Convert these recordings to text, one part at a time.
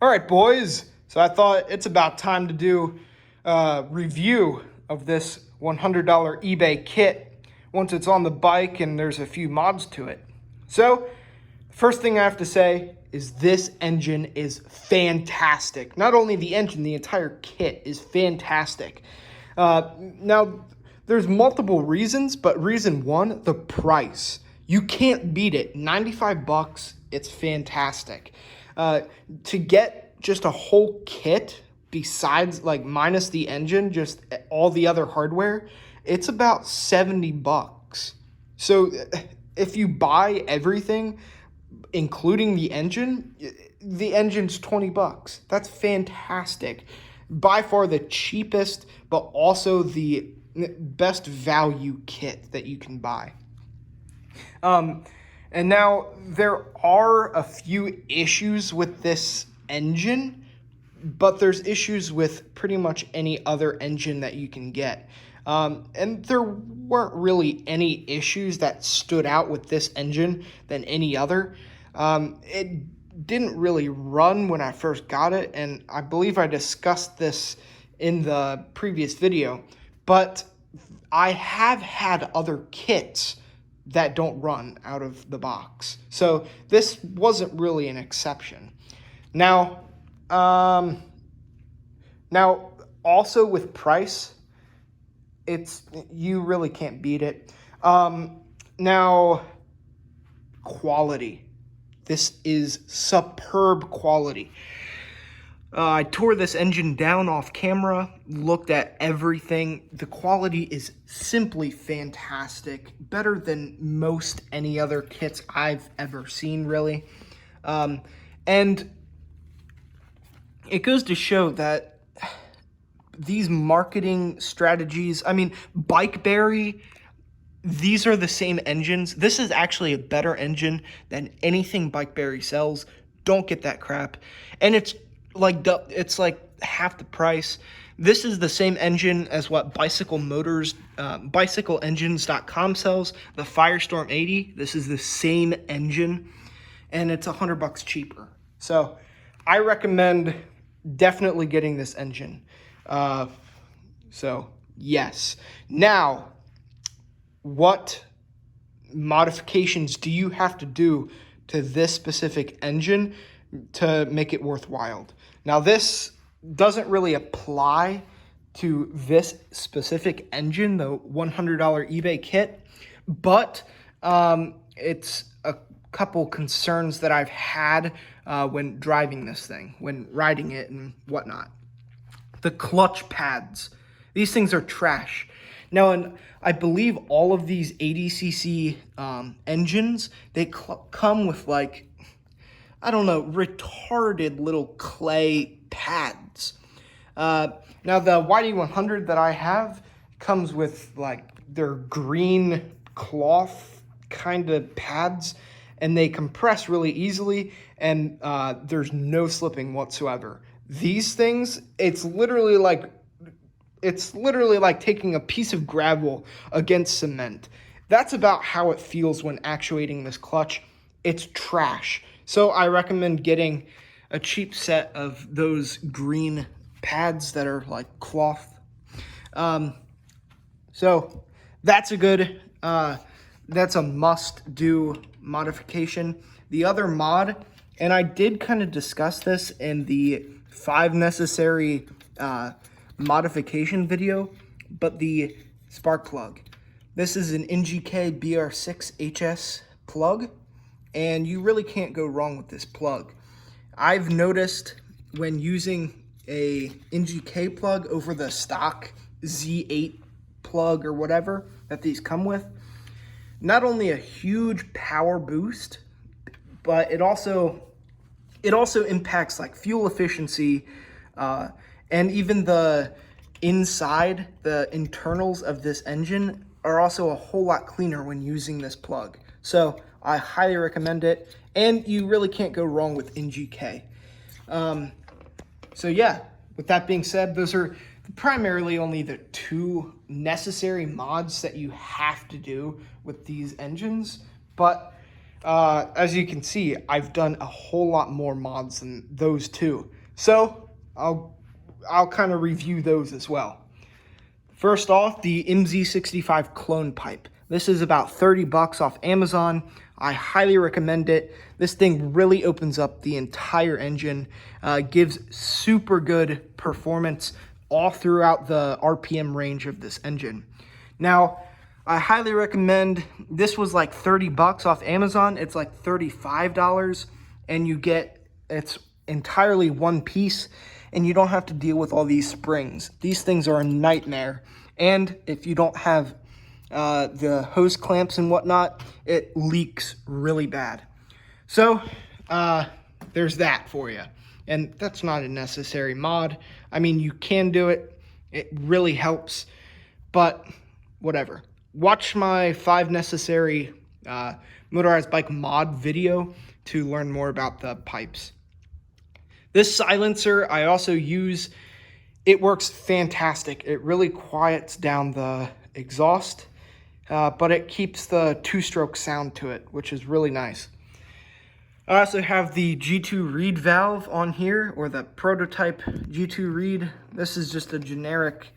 All right, boys. So I thought it's about time to do a review of this $100 eBay kit once it's on the bike and there's a few mods to it. So, first thing I have to say is this engine is fantastic. Not only the engine, the entire kit is fantastic. Now, there's multiple reasons, but reason one, the price. You can't beat it. 95 bucks, it's fantastic. To get just a whole kit besides, like, minus the engine, just all the other hardware, it's about 70 bucks. So if you buy everything, including the engine's 20 bucks. That's fantastic. By far the cheapest, but also the best value kit that you can buy. And now there are a few issues with this engine, but there's issues with pretty much any other engine that you can get. And there weren't really any issues that stood out with this engine than any other. It didn't really run when I first got it, and I believe I discussed this in the previous video, but I have had other kits that don't run out of the box. So this wasn't really an exception. Now, also with price, you really can't beat it. Now, quality. This is superb quality. I tore this engine down off camera, looked at everything. The quality is simply fantastic, better than most any other kits I've ever seen, really. And it goes to show that these marketing strategies, BikeBerry, these are the same engines. This is actually a better engine than anything BikeBerry sells. Don't get that crap. And it's like half the price. This is the same engine as what bicycleengines.com sells. The Firestorm 80. This is the same engine, and it's $100 cheaper. So I recommend definitely getting this engine. So yes. Now, what modifications do you have to do to this specific engine to make it worthwhile? Now, this doesn't really apply to this specific engine, the $100 eBay kit, but it's a couple concerns that I've had when driving this thing, when riding it and whatnot. The clutch pads. These things are trash. Now, and I believe all of these 80cc engines, they come with, like, I don't know, retarded little clay pads. Now, the YD100 that I have comes with, like, their green cloth kind of pads, and they compress really easily, and there's no slipping whatsoever. These things, it's literally like taking a piece of gravel against cement. That's about how it feels when actuating this clutch. It's trash. So I recommend getting a cheap set of those green pads that are like cloth. So that's that's a must-do modification. The other mod, and I did kind of discuss this in the 5 necessary modification video, but the spark plug. This is an NGK BR6HS plug, and you really can't go wrong with this plug. I've noticed when using a NGK plug over the stock Z8 plug or whatever that these come with, not only a huge power boost, but it also impacts like fuel efficiency, and even the inside, the internals of this engine are also a whole lot cleaner when using this plug. So I highly recommend it, and you really can't go wrong with NGK. So yeah, with that being said, those are primarily only the 2 necessary mods that you have to do with these engines. But as you can see, I've done a whole lot more mods than those two. So I'll kind of review those as well. First off, the MZ65 clone pipe. This is about 30 bucks off Amazon. I highly recommend it. This thing really opens up the entire engine, gives super good performance all throughout the RPM range of this engine. Now, I highly recommend, this was like 30 bucks off Amazon. It's like $35 and you get, it's entirely one piece and you don't have to deal with all these springs. These things are a nightmare. And if you don't have the hose clamps and whatnot, it leaks really bad. So there's that for you. And that's not a necessary mod. I mean, you can do it. It really helps, but whatever. Watch my 5 necessary motorized bike mod video to learn more about the pipes. This silencer I also use. It works fantastic. It really quiets down the exhaust, but it keeps the 2-stroke sound to it, which is really nice. I also have the G2 reed valve on here, or the prototype G2 reed. This is just a generic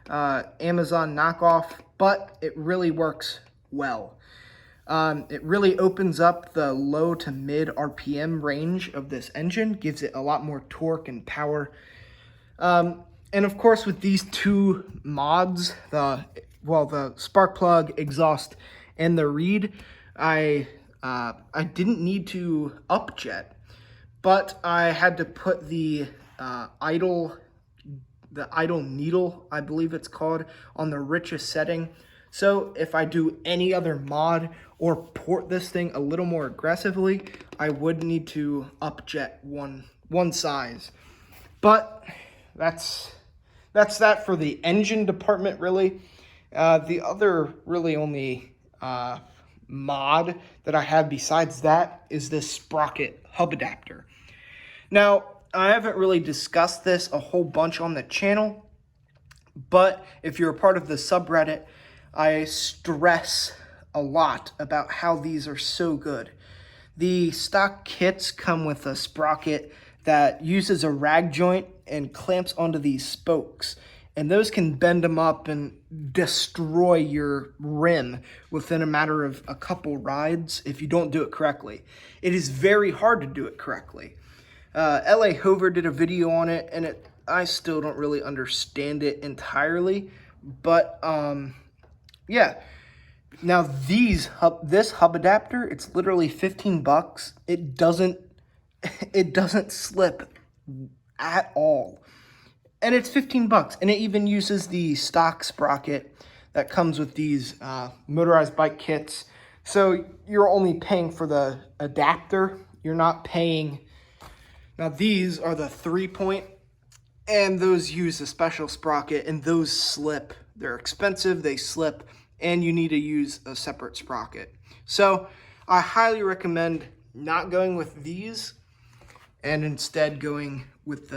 Amazon knockoff, but it really works well. It really opens up the low to mid RPM range of this engine, gives it a lot more torque and power. And of course, with these 2 mods, the spark plug, exhaust, and the reed, I didn't need to upjet, but I had to put the idle needle, I believe it's called, on the richest setting. So if I do any other mod or port this thing a little more aggressively, I would need to upjet one size. But that's that for the engine department, really. The other really only mod that I have besides that is this sprocket hub adapter. Now, I haven't really discussed this a whole bunch on the channel, but if you're a part of the subreddit, I stress a lot about how these are so good. The stock kits come with a sprocket that uses a rag joint and clamps onto these spokes. And those can bend them up and destroy your rim within a matter of a couple rides if you don't do it correctly. It is very hard to do it correctly. L.A. Hover did a video on it, and I still don't really understand it entirely. But, yeah. Now, this hub adapter, it's literally 15 bucks. It doesn't slip at all. And it's 15 bucks, and it even uses the stock sprocket that comes with these motorized bike kits. So you're only paying for the adapter. You're not paying. Now these are the 3-point, and those use a special sprocket, and those slip. They're expensive, they slip, and you need to use a separate sprocket. So I highly recommend not going with these, and instead going with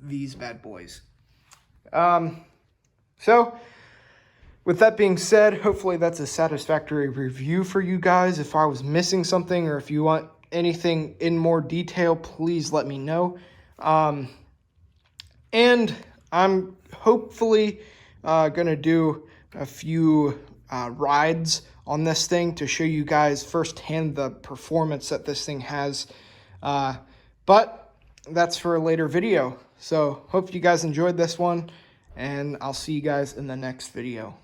these bad boys. So with that being said, hopefully that's a satisfactory review for you guys. If I was missing something, or if you want anything in more detail, please let me know. And I'm hopefully gonna do a few rides on this thing to show you guys firsthand the performance that this thing has. But that's for a later video. So hope you guys enjoyed this one, and I'll see you guys in the next video.